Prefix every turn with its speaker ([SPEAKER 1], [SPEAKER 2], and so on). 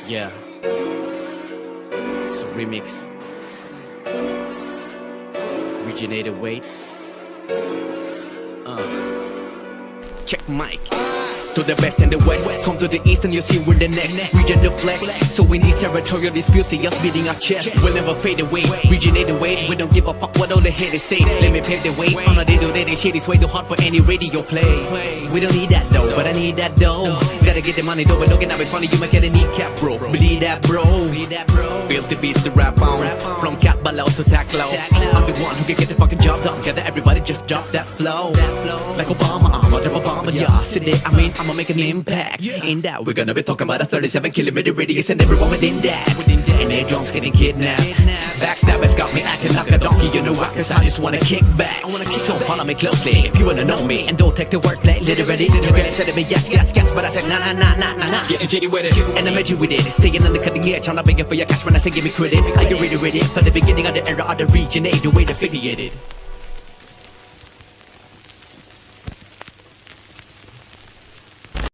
[SPEAKER 1] Yeah. It's a remix. Originated weight. Check mic. To the best in the west, come to the east and you'll see we're the next region the flex. So in these territorial disputes, see us beating our chest. We'll never fade away, regionate the way. We don't give a fuck what all the haters say. Let me pave the way, on a day-to-day this shit is way too hard for any radio play. We don't need that though, but I need that dough. Gotta get the money though, but looking at me funny, you might get a kneecap bro. Believe that bro, built the beats to rap on. From cat below to tacklo, I'm the one who can get the fucking job done. Gather everybody, just drop that flow. Like Obama, I'ma drop Obama, yeah. Sit there, I'ma make an impact. In that, we're gonna be talking about a 37-kilometer radius and everyone within that. And their drums getting kidnapped. Backstabbers got me acting like a donkey, you know why? Cause I just wanna kick back. So follow me closely if you wanna know me. And don't take the wordplay literally. You guys said to me yes, but I said nah. Getting jiggy with it, and I'm edgy with it. Staying on the cutting edge, I'm not begging for your cash when I say give me credit. Are you really ready for the beginning of the era of the region? The way to affiliated.